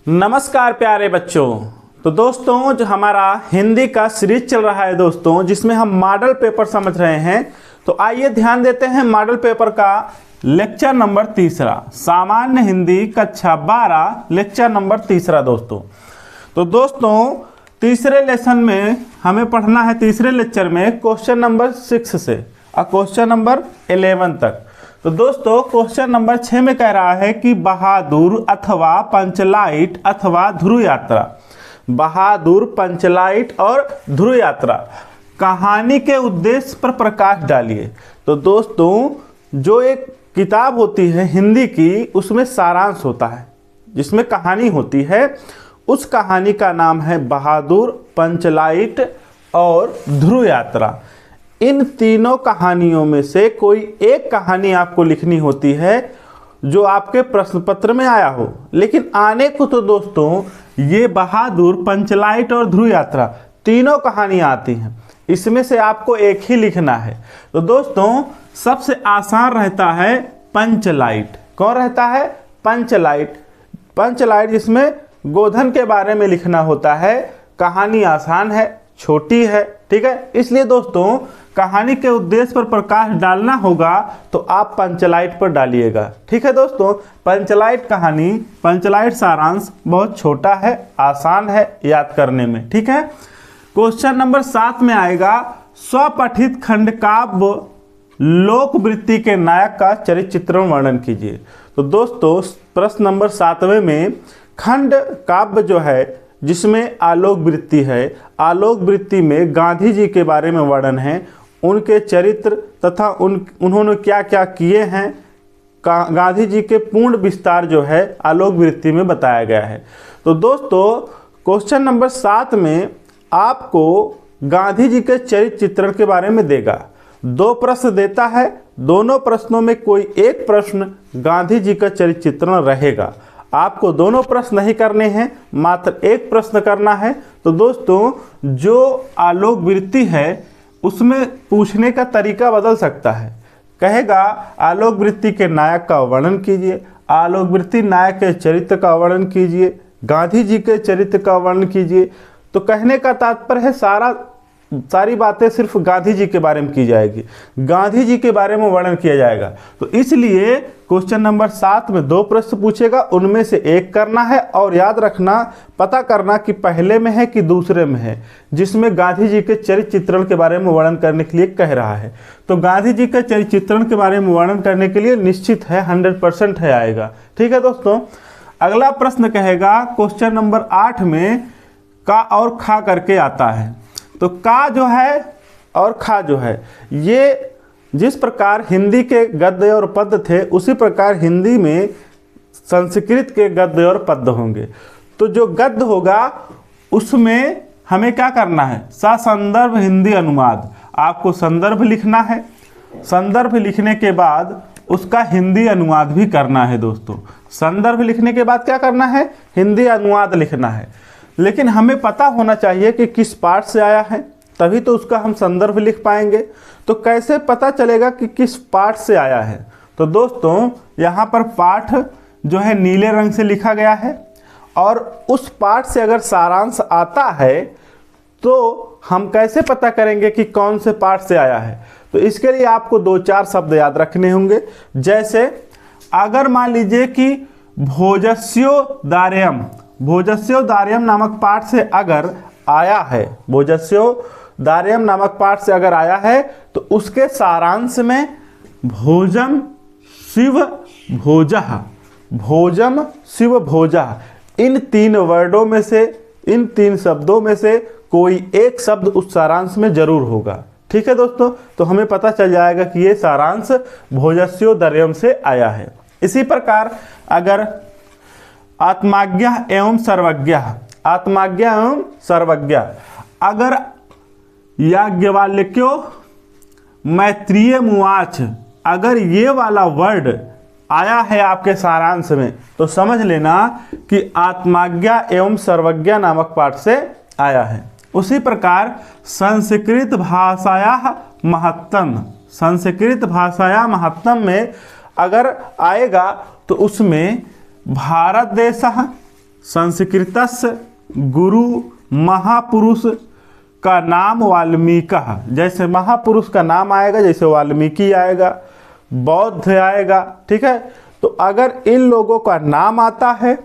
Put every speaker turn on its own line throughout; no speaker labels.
नमस्कार प्यारे बच्चों। तो दोस्तों, जो हमारा हिंदी का सीरीज चल रहा है दोस्तों, जिसमें हम मॉडल पेपर समझ रहे हैं, तो आइए ध्यान देते हैं मॉडल पेपर का लेक्चर नंबर 3, सामान्य हिंदी कक्षा 12 लेक्चर नंबर 3 दोस्तों। तो दोस्तों, तीसरे लेसन में हमें पढ़ना है, तीसरे लेक्चर में क्वेश्चन नंबर 6 से और क्वेश्चन नंबर 11 तक। तो दोस्तों, क्वेश्चन नंबर 6 में कह रहा है कि बहादुर अथवा पंचलाइट अथवा ध्रुव यात्रा, बहादुर, पंचलाइट और ध्रुव यात्रा कहानी के उद्देश्य पर प्रकाश डालिए। तो दोस्तों, जो एक किताब होती है हिंदी की, उसमें सारांश होता है, जिसमें कहानी होती है, उस कहानी का नाम है बहादुर, पंचलाइट और ध्रुव यात्रा। इन तीनों कहानियों में से कोई एक कहानी आपको लिखनी होती है जो आपके प्रश्न पत्र में आया हो। लेकिन आने को तो दोस्तों ये बहादुर, पंचलाइट और ध्रुव यात्रा तीनों कहानियाँ आती हैं, इसमें से आपको एक ही लिखना है। तो दोस्तों, सबसे आसान रहता है पंचलाइट। कौन रहता है? पंचलाइट। पंचलाइट जिसमें गोधन के बारे में लिखना होता है। कहानी आसान है, छोटी है, ठीक है। इसलिए दोस्तों, कहानी के उद्देश्य पर प्रकाश डालना होगा तो आप पंचलाइट पर डालिएगा, ठीक है दोस्तों। पंचलाइट कहानी, पंचलाइट सारांश बहुत छोटा है, आसान है याद करने में, ठीक है। क्वेश्चन नंबर 7 में आएगा, स्वपठित खंड काव्य लोकवृत्ति के नायक का चरित्र चित्रण वर्णन कीजिए। तो दोस्तों, प्रश्न नंबर 7वें में खंड काव्य जो है जिसमें आलोक वृत्ति है, आलोक वृत्ति में गांधी जी के बारे में वर्णन है, उनके चरित्र तथा उन्होंने क्या क्या किए हैं, गांधी जी के पूर्ण विस्तार जो है आलोक वृत्ति में बताया गया है। तो दोस्तों, क्वेश्चन नंबर 7 में आपको गांधी जी के चरित्र चित्रण के बारे में देगा। 2 प्रश्न देता है, दोनों प्रश्नों में कोई एक प्रश्न गांधी जी का चरित्र चित्रण रहेगा। आपको दोनों प्रश्न नहीं करने हैं, मात्र एक प्रश्न करना है। तो दोस्तों, जो आलोक वृत्ति है उसमें पूछने का तरीका बदल सकता है। कहेगा आलोक वृत्ति के नायक का वर्णन कीजिए, आलोक वृत्ति नायक के चरित्र का वर्णन कीजिए, गांधी जी के चरित्र का वर्णन कीजिए। तो कहने का तात्पर्य है सारी बातें सिर्फ गांधी जी के बारे में की जाएगी, गांधी जी के बारे में वर्णन किया जाएगा। तो इसलिए क्वेश्चन नंबर 7 में 2 प्रश्न पूछेगा, उनमें से एक करना है और याद रखना, पता करना कि पहले में है कि दूसरे में है, जिसमें गांधी जी के चरित्र चित्रण के बारे में वर्णन करने के लिए कह रहा है। तो गांधी जी के चरित्र चित्रण के बारे में वर्णन करने के लिए निश्चित है 100% है आएगा, ठीक है दोस्तों। अगला प्रश्न कहेगा क्वेश्चन नंबर 8 में का और खा करके आता है। तो का जो है और खा जो है, ये जिस प्रकार हिंदी के गद्य और पद्य थे, उसी प्रकार हिंदी में संस्कृत के गद्य और पद्य होंगे। तो जो गद्य होगा उसमें हमें क्या करना है? ससंदर्भ हिंदी अनुवाद। आपको संदर्भ लिखना है, संदर्भ लिखने के बाद उसका हिंदी अनुवाद भी करना है दोस्तों। संदर्भ लिखने के बाद क्या करना है? हिंदी अनुवाद लिखना है। लेकिन हमें पता होना चाहिए कि किस पाठ से आया है, तभी तो उसका हम संदर्भ लिख पाएंगे। तो कैसे पता चलेगा कि किस पाठ से आया है? तो दोस्तों, यहाँ पर पाठ जो है नीले रंग से लिखा गया है, और उस पाठ से अगर सारांश आता है तो हम कैसे पता करेंगे कि कौन से पाठ से आया है? तो इसके लिए आपको 2-4 शब्द याद रखने होंगे। जैसे अगर मान लीजिए कि भोजस्योदार्यम, भोजस्योदार्यम नामक पाठ से अगर आया है, भोजस्योदार्यम नामक पाठ से अगर आया है, तो उसके सारांश में भोजम शिव भोजः, भोजम शिव भोजः, इन 3 वर्डों में से, इन 3 शब्दों में से कोई एक शब्द उस सारांश में जरूर होगा, ठीक है दोस्तों। तो हमें पता चल जाएगा कि ये सारांश भोजस्योदार्यम से आया है। इसी प्रकार अगर आत्माज्ञा एवं सर्वज्ञ, आत्माज्ञा एवं सर्वज्ञ, अगर याज्ञवल्क्यो मैत्रेय मुवाच, अगर ये वाला वर्ड आया है आपके सारांश में, तो समझ लेना कि आत्माज्ञा एवं सर्वज्ञ नामक पाठ से आया है। उसी प्रकार संस्कृत भाषाया महत्तम, संस्कृत भाषाया महत्तम में अगर आएगा तो उसमें भारत देश संस्कृतस्य गुरु महापुरुष का नाम वाल्मीकि। जैसे महापुरुष का नाम आएगा, जैसे वाल्मीकि आएगा, बौद्ध आएगा, ठीक है। तो अगर इन लोगों का नाम आता है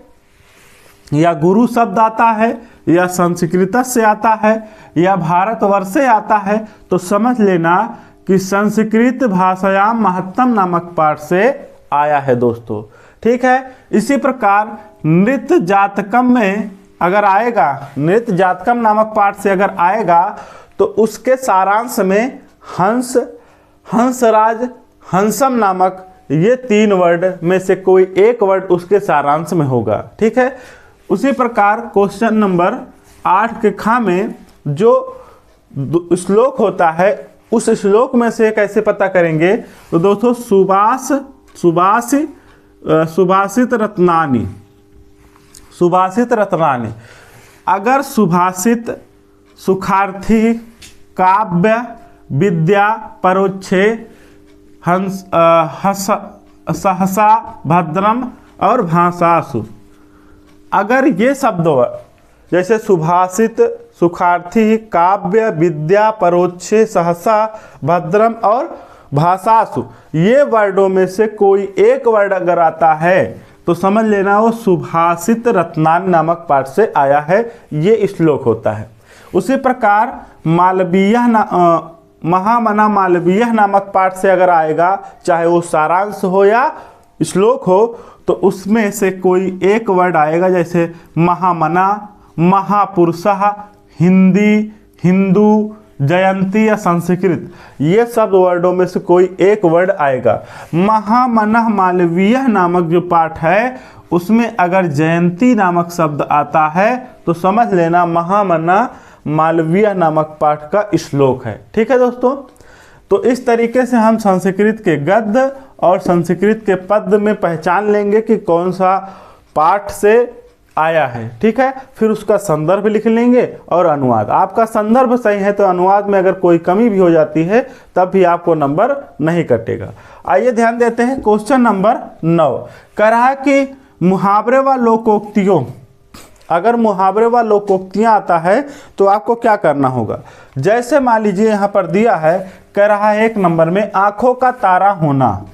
या गुरु शब्द आता है या संस्कृत से आता है या भारतवर्ष से आता है तो समझ लेना कि संस्कृत भाषायाम महत्तम नामक पाठ से आया है दोस्तों, ठीक है। इसी प्रकार नृत्य जातकम में अगर आएगा, नृत्य जातकम नामक पाठ से अगर आएगा तो उसके सारांश में हंस, हंसराज, हंसम नामक ये 3 वर्ड में से कोई एक वर्ड उसके सारांश में होगा, ठीक है। उसी प्रकार क्वेश्चन नंबर 8 के खा में जो श्लोक होता है उस श्लोक में से कैसे पता करेंगे तो दोस्तों सुभाषित रत्नानि, सुभाषित रत्नानि। अगर सुभाषित, सुखार्थी, काव्य, विद्या, परोक्षे, हंस, सहसा, भद्रम और भाषासु, अगर ये शब्द जैसे सुभाषित, सुखार्थी, काव्य, विद्या, परोक्षे, सहसा, भद्रम और भाषासु, ये वर्डों में से कोई एक वर्ड अगर आता है तो समझ लेना वो सुभाषित रत्नानि नामक पाठ से आया है, ये श्लोक होता है। उसी प्रकार मालवीय महामना मालवीय नामक पाठ से अगर आएगा, चाहे वो सारांश हो या श्लोक हो, तो उसमें से कोई एक वर्ड आएगा, जैसे महामना, महापुरुषः, हिंदी, हिंदू, जयंती या संस्कृत, ये सब वर्डों में से कोई एक वर्ड आएगा। महामना मालवीय नामक जो पाठ है उसमें अगर जयंती नामक शब्द आता है तो समझ लेना महामना मालवीय नामक पाठ का श्लोक है, ठीक है दोस्तों। तो इस तरीके से हम संस्कृत के गद्य और संस्कृत के पद्य में पहचान लेंगे कि कौन सा पाठ से आया है, ठीक है। फिर उसका संदर्भ लिख लेंगे और अनुवाद। आपका संदर्भ सही है तो अनुवाद में अगर कोई कमी भी हो जाती है तब भी आपको नंबर नहीं कटेगा। आइए ध्यान देते हैं क्वेश्चन नंबर 9। कह रहा है कि मुहावरे व लोकोक्तियों, अगर मुहावरे व लोकोक्तियाँ आता है तो आपको क्या करना होगा। जैसे मान लीजिए यहाँ पर दिया है, कह रहा है 1 नंबर में आँखों का तारा होना।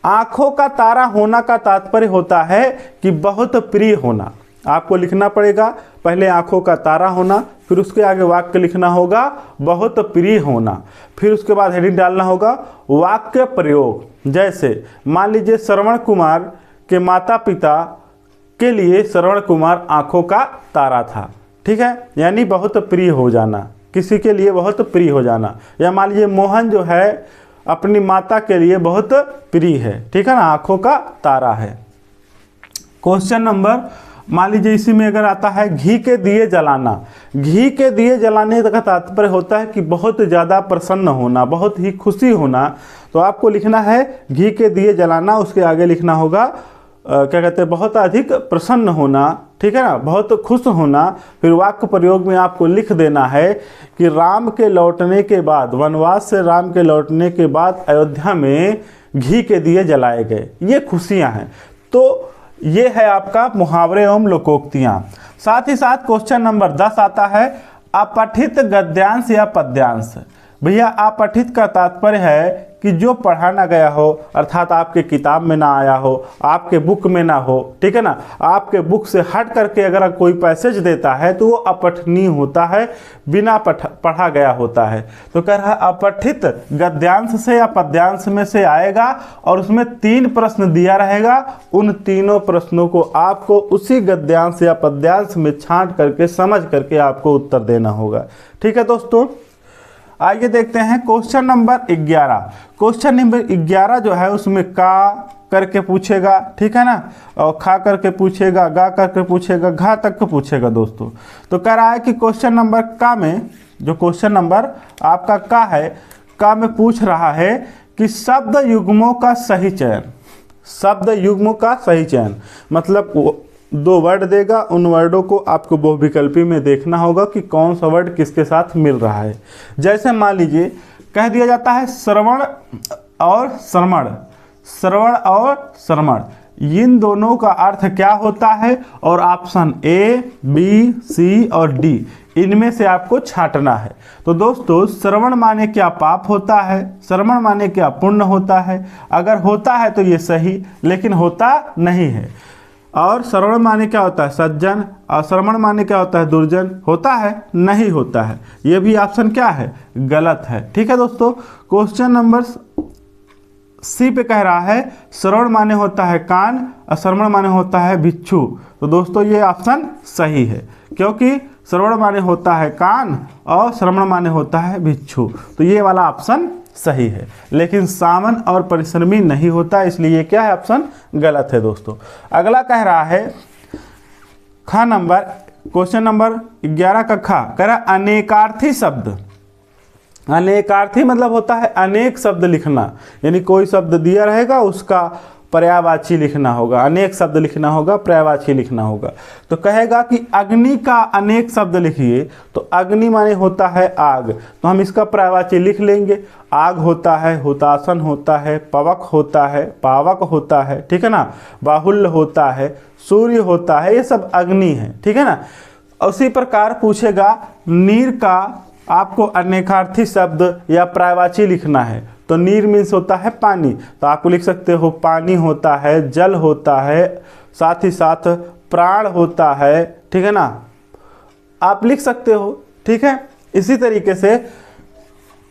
आँखों का तारा होना का तात्पर्य होता है कि बहुत प्रिय होना। आपको लिखना पड़ेगा पहले आँखों का तारा होना, फिर उसके आगे वाक्य लिखना होगा बहुत प्रिय होना, फिर उसके बाद हेडिंग डालना होगा वाक्य प्रयोग। जैसे मान लीजिए श्रवण कुमार के माता पिता के लिए श्रवण कुमार आँखों का तारा था, ठीक है, यानी बहुत प्रिय हो जाना, किसी के लिए बहुत प्रिय हो जाना। या मान लीजिए मोहन जो है अपनी माता के लिए बहुत प्रिय है, ठीक है ना, आँखों का तारा है। क्वेश्चन नंबर मान लीजिए इसी में अगर आता है घी के दिए जलाना। घी के दिए जलाने का तात्पर्य होता है कि बहुत ज़्यादा प्रसन्न होना, बहुत ही खुशी होना। तो आपको लिखना है घी के दिए जलाना, उसके आगे लिखना होगा क्या कहते हैं बहुत अधिक प्रसन्न होना, ठीक है ना, बहुत खुश होना। फिर वाक्य प्रयोग में आपको लिख देना है कि राम के लौटने के बाद, वनवास से राम के लौटने के बाद अयोध्या में घी के दिए जलाए गए, ये खुशियाँ हैं। तो ये है आपका मुहावरे एवं लोकोक्तियाँ। साथ ही साथ क्वेश्चन नंबर 10 आता है अपठित गद्यांश या पद्यांश। भैया अपठित का तात्पर्य है कि जो पढ़ा ना गया हो, अर्थात आपके किताब में ना आया हो, आपके बुक में ना हो, ठीक है ना, आपके बुक से हट करके अगर कोई पैसेज देता है तो वो अपठनीय होता है, बिना पढ़ा गया होता है। तो कह रहा है अपठित गद्यांश से या पद्यांश में से आएगा और उसमें 3 प्रश्न दिया रहेगा। उन तीनों प्रश्नों को आपको उसी गद्यांश या पद्यांश में छांट करके समझ करके आपको उत्तर देना होगा, ठीक है दोस्तों। आइए देखते हैं क्वेश्चन नंबर 11। क्वेश्चन नंबर 11 जो है उसमें का करके पूछेगा, ठीक है ना, और खा करके पूछेगा, गा करके पूछेगा, घा तक पूछेगा दोस्तों। तो कह रहा है कि क्वेश्चन नंबर का में, जो क्वेश्चन नंबर आपका का है, का में पूछ रहा है कि शब्द युग्मों का सही चयन। शब्द युग्मों का सही चयन मतलब 2 वर्ड देगा, उन वर्डों को आपको बहुविकल्पी में देखना होगा कि कौन सा वर्ड किसके साथ मिल रहा है। जैसे मान लीजिए कह दिया जाता है श्रवण और श्रमण, श्रवण और श्रमण, इन दोनों का अर्थ क्या होता है और ऑप्शन ए, बी, सी और डी इनमें से आपको छांटना है। तो दोस्तों श्रवण माने क्या पाप होता है, श्रवण माने क्या पुण्य होता है। अगर होता है तो ये सही, लेकिन होता नहीं है। और श्रवण माने क्या होता है सज्जन, और श्रवण माने क्या होता है दुर्जन, होता है नहीं होता है। ये भी ऑप्शन क्या है गलत है। ठीक है दोस्तों, क्वेश्चन नंबर सी पे कह रहा है श्रवण माने होता है कान और श्रवण माने होता है भिक्षु। तो दोस्तों ये ऑप्शन सही है, क्योंकि श्रवण माने होता है कान और श्रवण माने होता है भिक्षु। तो ये वाला ऑप्शन सही है, लेकिन सामन और परिश्रमी नहीं होता, इसलिए ये क्या है ऑप्शन गलत है दोस्तों। अगला कह रहा है खा नंबर, क्वेश्चन नंबर 11 का खा कह रहा अनेकार्थी शब्द। अनेकार्थी मतलब होता है अनेक शब्द लिखना, यानी कोई शब्द दिया रहेगा उसका पर्यायवाची लिखना होगा, अनेक शब्द लिखना होगा, पर्यायवाची लिखना होगा। तो कहेगा कि अग्नि का अनेक शब्द लिखिए, तो अग्नि माने होता है आग, तो हम इसका पर्यायवाची लिख लेंगे। आग होता है, हुतासन होता है, पवक होता है, पावक होता है, ठीक है ना, बाहुल्य होता है, सूर्य होता है, ये सब अग्नि है, ठीक है ना। उसी प्रकार पूछेगा नीर का आपको अनेकार्थी शब्द या पर्यायवाची लिखना है, तो नीर मीन्स होता है पानी, तो आपको लिख सकते हो पानी होता है, जल होता है, साथ ही साथ प्राण होता है, ठीक है ना, आप लिख सकते हो। ठीक है, इसी तरीके से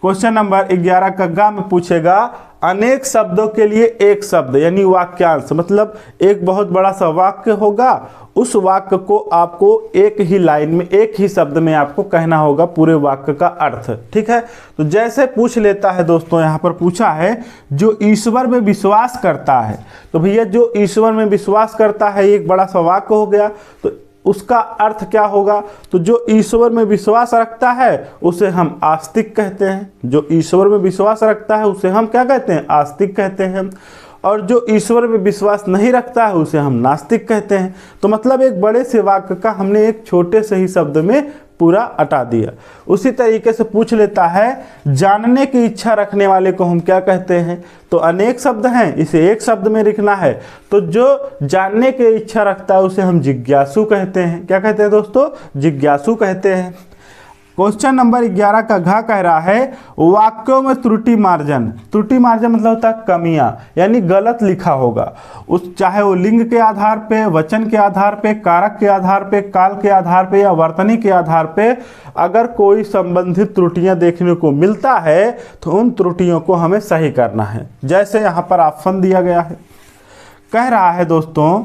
क्वेश्चन नंबर 11 का ग में पूछेगा अनेक शब्दों के लिए एक शब्द, यानी वाक्यांश, मतलब एक बहुत बड़ा सा वाक्य होगा, उस वाक्य को आपको एक ही लाइन में, एक ही शब्द में आपको कहना होगा पूरे वाक्य का अर्थ। ठीक है, तो जैसे पूछ लेता है दोस्तों, यहाँ पर पूछा है जो ईश्वर में विश्वास करता है, तो भैया जो ईश्वर में विश्वास करता है एक बड़ा सा वाक्य हो गया, तो उसका अर्थ क्या होगा, तो जो ईश्वर में विश्वास रखता है उसे हम आस्तिक कहते हैं, जो ईश्वर में विश्वास रखता है उसे हम क्या कहते हैं आस्तिक कहते हैं, और जो ईश्वर में विश्वास नहीं रखता है उसे हम नास्तिक कहते हैं। तो मतलब एक बड़े से वाक्य का हमने एक छोटे से ही शब्द में पूरा हटा दिया। उसी तरीके से पूछ लेता है जानने की इच्छा रखने वाले को हम क्या कहते हैं, तो अनेक शब्द हैं, इसे एक शब्द में लिखना है, तो जो जानने की इच्छा रखता है उसे हम जिज्ञासु कहते हैं। क्या कहते हैं दोस्तों, जिज्ञासु कहते हैं। क्वेश्चन नंबर 11 का घ कह रहा है वाक्यों में त्रुटि मार्जन। त्रुटि मार्जन मतलब होता है कमियां, यानी गलत लिखा होगा, उस चाहे वो लिंग के आधार पे, वचन के आधार पे, कारक के आधार पे, काल के आधार पे या वर्तनी के आधार पे अगर कोई संबंधित त्रुटियां देखने को मिलता है तो उन त्रुटियों को हमें सही करना है। जैसे यहाँ पर ऑप्शन दिया गया है, कह रहा है दोस्तों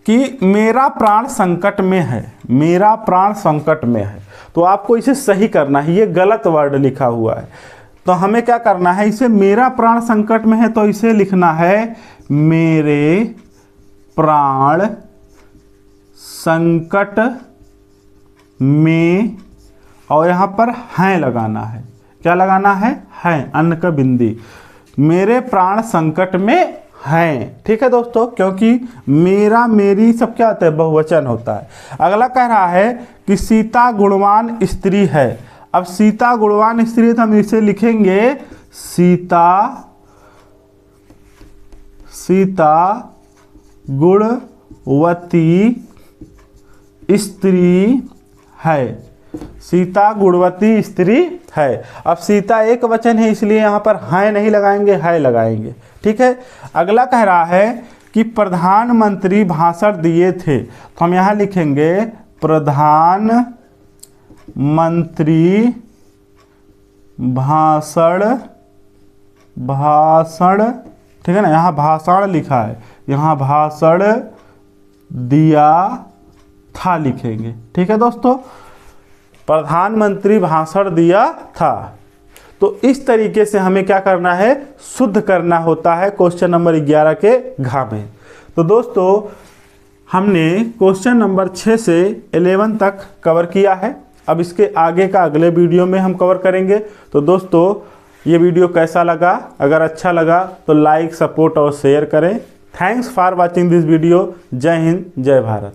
कि मेरा प्राण संकट में है, मेरा प्राण संकट में है, तो आपको इसे सही करना है, ये गलत वर्ड लिखा हुआ है, तो हमें क्या करना है, इसे मेरा प्राण संकट में है तो इसे लिखना है मेरे प्राण संकट में, और यहाँ पर हैं लगाना है, क्या लगाना है, हैं, अन्न का बिंदी, मेरे प्राण संकट में हैं। ठीक है दोस्तों, क्योंकि मेरा मेरी सब क्या होता है बहुवचन होता है। अगला कह रहा है कि सीता गुणवान स्त्री है। अब सीता गुणवान स्त्री, तो हम इसे लिखेंगे सीता, सीता गुणवती स्त्री है, सीता गुणवती स्त्री है। अब सीता एक वचन है इसलिए यहाँ पर है नहीं लगाएंगे, है लगाएंगे। ठीक है, अगला कह रहा है कि प्रधानमंत्री भाषण दिए थे, तो हम यहाँ लिखेंगे प्रधानमंत्री भाषण, भाषण, ठीक है ना, यहाँ भाषण लिखा है, यहाँ भाषण दिया था लिखेंगे। ठीक है दोस्तों, प्रधानमंत्री भाषण दिया था। तो इस तरीके से हमें क्या करना है, शुद्ध करना होता है क्वेश्चन नंबर 11 के घ में। तो दोस्तों हमने क्वेश्चन नंबर 6 से 11 तक कवर किया है, अब इसके आगे का अगले वीडियो में हम कवर करेंगे। तो दोस्तों ये वीडियो कैसा लगा, अगर अच्छा लगा तो लाइक, सपोर्ट और शेयर करें। Thanks for watching this video. जय हिंद, जय भारत।